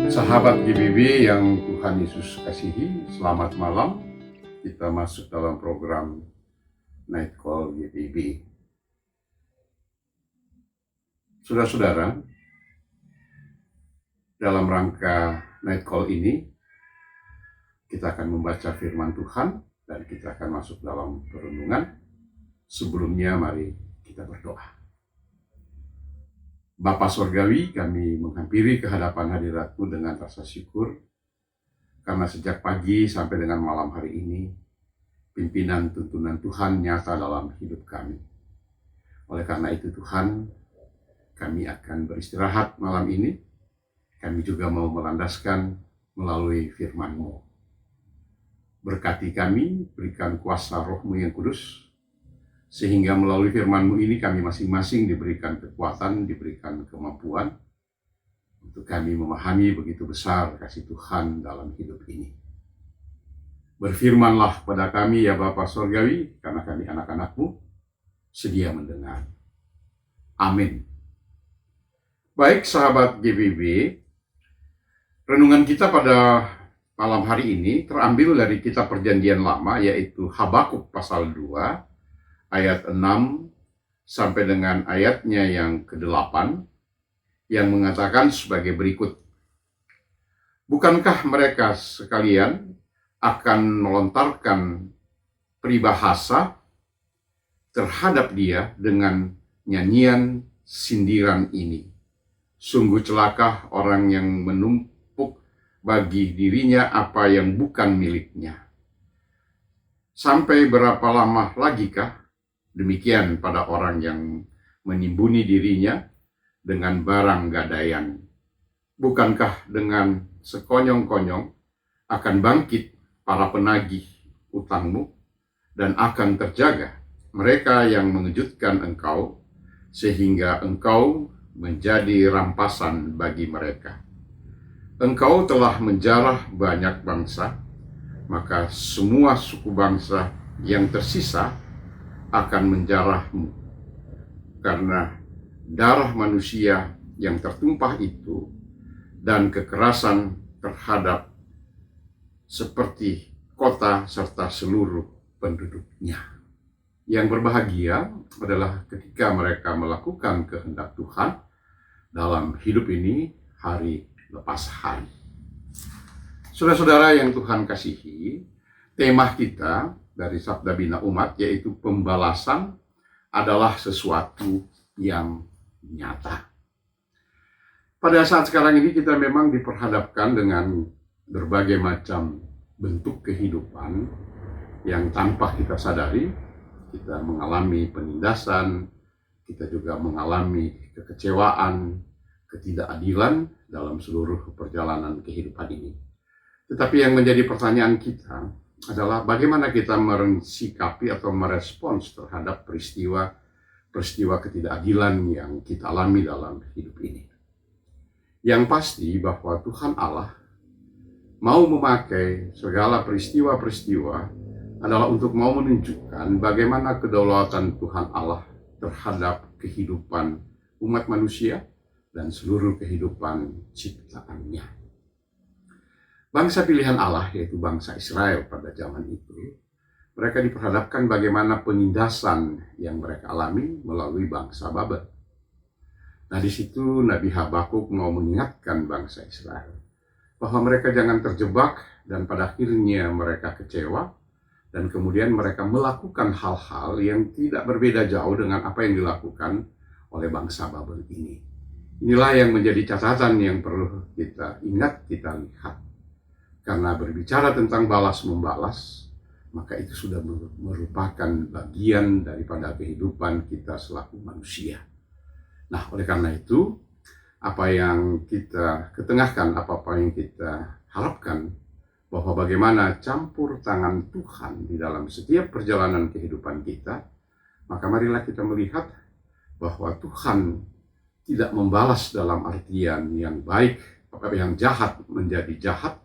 Sahabat GBB yang Tuhan Yesus kasihi, selamat malam. Kita masuk dalam program Night Call GBB. Saudara-saudara, dalam rangka Night Call ini, kita akan membaca firman Tuhan dan kita akan masuk dalam perenungan. Sebelumnya, mari kita berdoa. Bapa Sorgawi, kami menghampiri kehadapan hadirat-Mu dengan rasa syukur, karena sejak pagi sampai dengan malam hari ini, pimpinan tuntunan Tuhan nyata dalam hidup kami. Oleh karena itu Tuhan, kami akan beristirahat malam ini. Kami juga mau melandaskan melalui firman-Mu. Berkati kami, berikan kuasa Roh-Mu yang kudus, sehingga melalui firman-Mu ini kami masing-masing diberikan kekuatan, diberikan kemampuan untuk kami memahami begitu besar kasih Tuhan dalam hidup ini. Berfirmanlah pada kami ya Bapa Sorgawi, karena kami anak-anak-Mu, sedia mendengar. Amin. Baik sahabat GBB, renungan kita pada malam hari ini terambil dari kitab Perjanjian Lama, yaitu Habakuk pasal 2, ayat 6 sampai dengan ayatnya yang ke-8 yang mengatakan sebagai berikut. Bukankah mereka sekalian akan melontarkan peribahasa terhadap dia dengan nyanyian sindiran ini? Sungguh celaka orang yang menumpuk bagi dirinya apa yang bukan miliknya. Sampai berapa lama lagikah? Demikian pada orang yang menimbuni dirinya dengan barang gadaian. Bukankah dengan sekonyong-konyong akan bangkit para penagih utangmu, dan akan terjaga mereka yang mengejutkan engkau, sehingga engkau menjadi rampasan bagi mereka. Engkau telah menjarah banyak bangsa, maka semua suku bangsa yang tersisa akan menjarahmu, karena darah manusia yang tertumpah itu dan kekerasan terhadap seperti kota serta seluruh penduduknya. Yang berbahagia adalah ketika mereka melakukan kehendak Tuhan dalam hidup ini hari lepas hari. Saudara-saudara yang Tuhan kasihi, tema kita dari Sabda Bina Umat, yaitu pembalasan adalah sesuatu yang nyata. Pada saat sekarang ini kita memang diperhadapkan dengan berbagai macam bentuk kehidupan yang tanpa kita sadari, kita mengalami penindasan, kita juga mengalami kekecewaan, ketidakadilan dalam seluruh perjalanan kehidupan ini. Tetapi yang menjadi pertanyaan kita adalah bagaimana kita mensikapi atau merespons terhadap peristiwa ketidakadilan yang kita alami dalam hidup ini. Yang pasti bahwa Tuhan Allah mau memakai segala peristiwa-peristiwa adalah untuk mau menunjukkan bagaimana kedaulatan Tuhan Allah terhadap kehidupan umat manusia dan seluruh kehidupan ciptaannya. Bangsa pilihan Allah, yaitu bangsa Israel pada zaman itu, mereka diperhadapkan bagaimana penindasan yang mereka alami melalui bangsa Babel. Nah, di situ Nabi Habakuk mau mengingatkan bangsa Israel bahwa mereka jangan terjebak dan pada akhirnya mereka kecewa dan kemudian mereka melakukan hal-hal yang tidak berbeda jauh dengan apa yang dilakukan oleh bangsa Babel ini. Inilah yang menjadi catatan yang perlu kita ingat, kita lihat. Karena berbicara tentang balas-membalas, maka itu sudah merupakan bagian daripada kehidupan kita selaku manusia. Nah, oleh karena itu, apa yang kita ketengahkan, apa-apa yang kita harapkan, bahwa bagaimana campur tangan Tuhan di dalam setiap perjalanan kehidupan kita, maka marilah kita melihat bahwa Tuhan tidak membalas dalam artian yang baik, yang jahat menjadi jahat,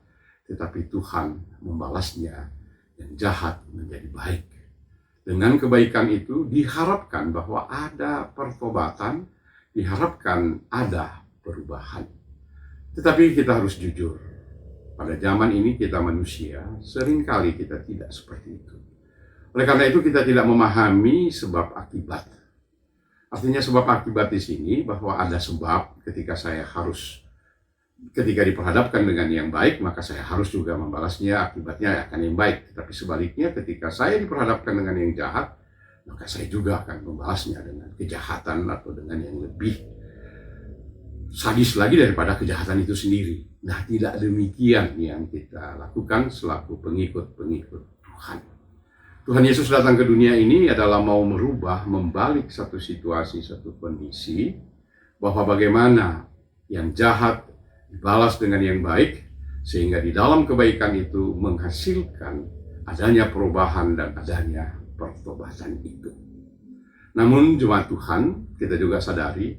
tetapi Tuhan membalasnya yang jahat menjadi baik. Dengan kebaikan itu diharapkan bahwa ada pertobatan, diharapkan ada perubahan. Tetapi kita harus jujur. Pada zaman ini kita manusia, seringkali kita tidak seperti itu. Oleh karena itu kita tidak memahami sebab akibat. Artinya sebab akibat di sini bahwa ada sebab ketika diperhadapkan dengan yang baik, maka saya harus juga membalasnya, akibatnya akan yang baik. Tetapi sebaliknya ketika saya diperhadapkan dengan yang jahat, maka saya juga akan membalasnya dengan kejahatan atau dengan yang lebih sadis lagi daripada kejahatan itu sendiri. Nah, tidak demikian yang kita lakukan selaku pengikut-pengikut Tuhan. Tuhan Yesus datang ke dunia ini adalah mau merubah, membalik satu situasi, satu kondisi, bahwa bagaimana yang jahat dibalas dengan yang baik, sehingga di dalam kebaikan itu menghasilkan adanya perubahan dan adanya pertobatan itu. Namun jemaat Tuhan, kita juga sadari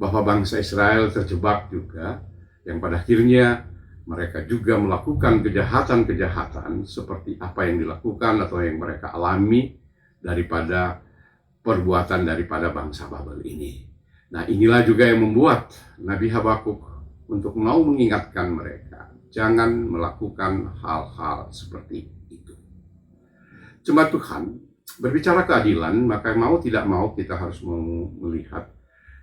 bahwa bangsa Israel terjebak juga, yang pada akhirnya mereka juga melakukan kejahatan-kejahatan seperti apa yang dilakukan atau yang mereka alami daripada perbuatan daripada bangsa Babel ini. Nah, inilah juga yang membuat Nabi Habakuk untuk mau mengingatkan mereka, jangan melakukan hal-hal seperti itu. Jemaat Tuhan, berbicara keadilan, maka mau tidak mau kita harus melihat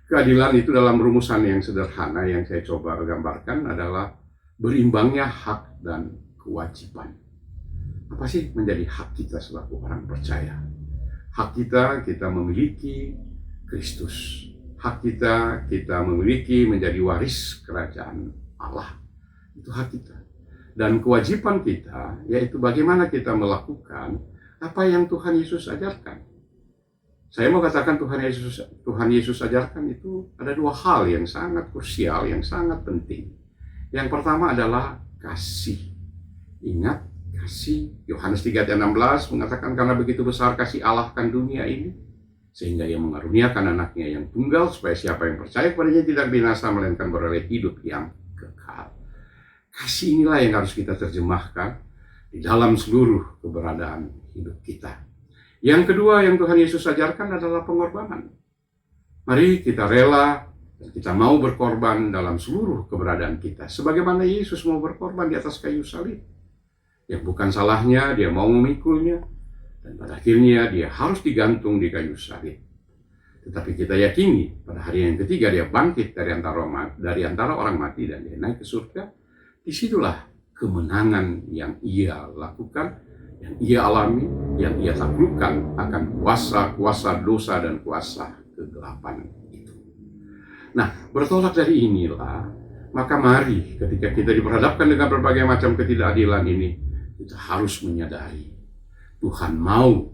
keadilan itu dalam rumusan yang sederhana yang saya coba gambarkan adalah berimbangnya hak dan kewajiban. Apa sih menjadi hak kita selaku orang percaya? Hak kita memiliki Kristus. Hak kita memiliki menjadi waris kerajaan Allah. Itu hak kita. Dan kewajiban kita yaitu bagaimana kita melakukan apa yang Tuhan Yesus ajarkan. Saya mau katakan Tuhan Yesus ajarkan itu ada dua hal yang sangat krusial, yang sangat penting. Yang pertama adalah kasih. Ingat, kasih. Yohanes 3:16 mengatakan karena begitu besar kasih Allah akan dunia ini, sehingga ia mengaruniakan anaknya yang tunggal, supaya siapa yang percaya kepadanya tidak binasa, melainkan beroleh hidup yang kekal. Kasih inilah yang harus kita terjemahkan di dalam seluruh keberadaan hidup kita. Yang kedua yang Tuhan Yesus ajarkan adalah pengorbanan. Mari kita rela dan kita mau berkorban dalam seluruh keberadaan kita. Sebagaimana Yesus mau berkorban di atas kayu salib. Yang bukan salahnya dia mau memikulnya. Dan pada akhirnya dia harus digantung di kayu salib. Tetapi kita yakini pada hari yang ketiga dia bangkit dari antara orang mati dan dia naik ke surga. Disitulah kemenangan yang ia lakukan, yang ia alami, yang ia taklukkan akan kuasa dosa dan kuasa kegelapan itu. Nah, bertolak dari inilah, maka mari ketika kita diperhadapkan dengan berbagai macam ketidakadilan ini, kita harus menyadari Tuhan mau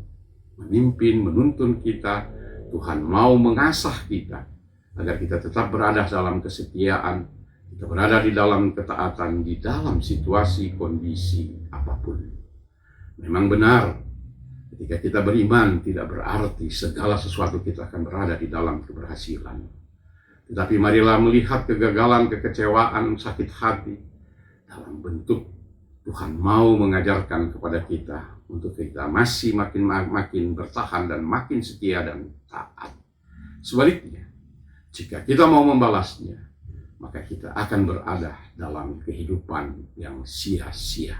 memimpin, menuntun kita, Tuhan mau mengasah kita, agar kita tetap berada dalam kesetiaan, kita berada di dalam ketaatan, di dalam situasi, kondisi apapun. Memang benar, ketika kita beriman tidak berarti segala sesuatu kita akan berada di dalam keberhasilan. Tetapi marilah melihat kegagalan, kekecewaan, sakit hati dalam bentuk Tuhan mau mengajarkan kepada kita untuk kita masih makin bertahan dan makin setia dan taat. Sebaliknya, jika kita mau membalasnya, maka kita akan berada dalam kehidupan yang sia-sia.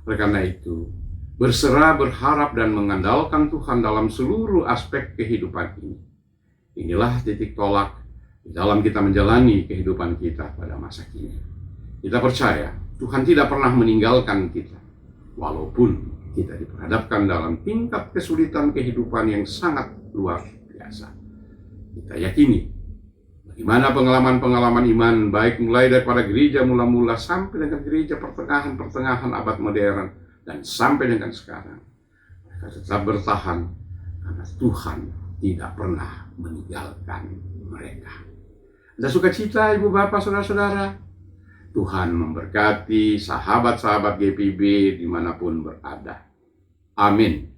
Oleh karena itu, berserah, berharap, dan mengandalkan Tuhan dalam seluruh aspek kehidupan ini. Inilah titik tolak di dalam kita menjalani kehidupan kita pada masa kini. Kita percaya Tuhan tidak pernah meninggalkan kita, walaupun kita diperhadapkan dalam tingkat kesulitan kehidupan yang sangat luar biasa. Kita yakini bagaimana pengalaman-pengalaman iman, baik mulai daripada gereja mula-mula sampai dengan gereja pertengahan abad modern, dan sampai dengan sekarang, mereka tetap bertahan karena Tuhan tidak pernah meninggalkan mereka. Ada sukacita Ibu Bapak Saudara-saudara. Tuhan memberkati sahabat-sahabat GPB dimanapun berada. Amin.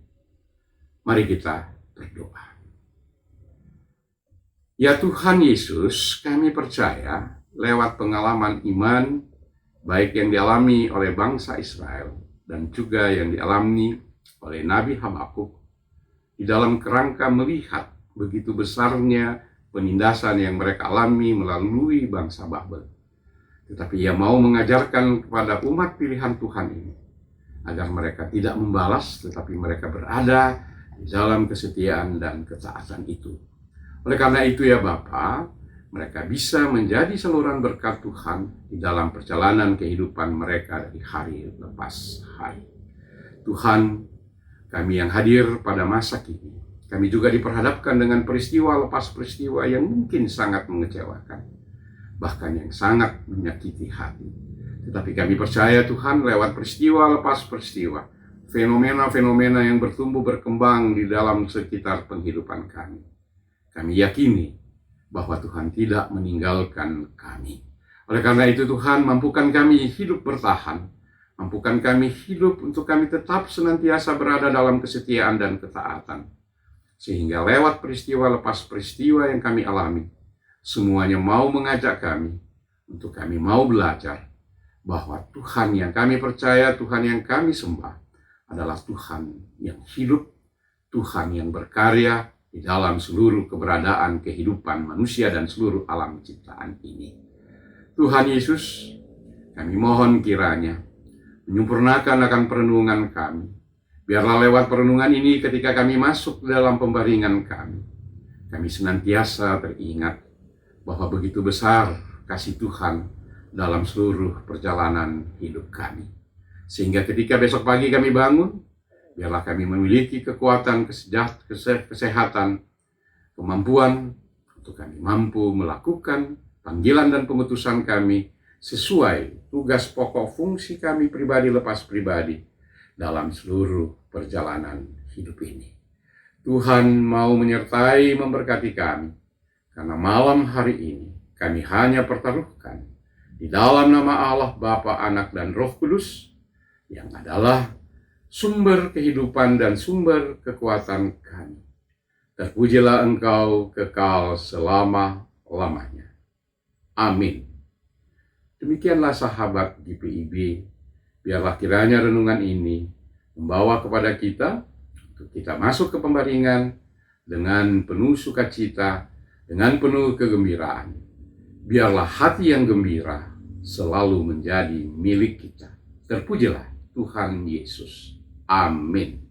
Mari kita berdoa. Ya Tuhan Yesus, kami percaya lewat pengalaman iman, baik yang dialami oleh bangsa Israel, dan juga yang dialami oleh Nabi Habakuk di dalam kerangka melihat begitu besarnya penindasan yang mereka alami melalui bangsa Babel. Tetapi Ia mau mengajarkan kepada umat pilihan Tuhan ini, agar mereka tidak membalas, tetapi mereka berada di dalam kesetiaan dan ketaatan itu. Oleh karena itu ya Bapa, mereka bisa menjadi saluran berkat Tuhan di dalam perjalanan kehidupan mereka dari hari lepas hari. Tuhan, kami yang hadir pada masa kini, kami juga diperhadapkan dengan peristiwa lepas peristiwa yang mungkin sangat mengecewakan, bahkan yang sangat menyakiti hati. Tetapi kami percaya Tuhan, lewat peristiwa lepas peristiwa, fenomena-fenomena yang bertumbuh berkembang di dalam sekitar penghidupan kami, kami yakini bahwa Tuhan tidak meninggalkan kami. Oleh karena itu Tuhan, mampukan kami hidup bertahan, mampukan kami hidup untuk kami tetap senantiasa berada dalam kesetiaan dan ketaatan, sehingga lewat peristiwa lepas peristiwa yang kami alami, semuanya mau mengajak kami untuk kami mau belajar bahwa Tuhan yang kami percaya, Tuhan yang kami sembah adalah Tuhan yang hidup, Tuhan yang berkarya di dalam seluruh keberadaan kehidupan manusia dan seluruh alam ciptaan ini. Tuhan Yesus, kami mohon kiranya menyempurnakan akan perenungan kami. Biarlah lewat perenungan ini ketika kami masuk dalam pembaringan kami senantiasa teringat bahwa begitu besar kasih Tuhan dalam seluruh perjalanan hidup kami. Sehingga ketika besok pagi kami bangun, biarlah kami memiliki kekuatan, kesehatan, kemampuan untuk kami mampu melakukan panggilan dan pengutusan kami sesuai tugas pokok fungsi kami pribadi lepas pribadi dalam seluruh perjalanan hidup ini. Tuhan mau menyertai memberkati kami, karena malam hari ini kami hanya pertaruhkan di dalam nama Allah, Bapa, Anak, dan Roh Kudus, yang adalah sumber kehidupan dan sumber kekuatan kami. Terpujilah Engkau kekal selama-lamanya. Amin. Demikianlah sahabat GPIB, biarlah kiranya renungan ini membawa kepada kita untuk kita masuk ke pembaringan dengan penuh sukacita, dengan penuh kegembiraan. Biarlah hati yang gembira selalu menjadi milik kita. Terpujilah Tuhan Yesus. Amin.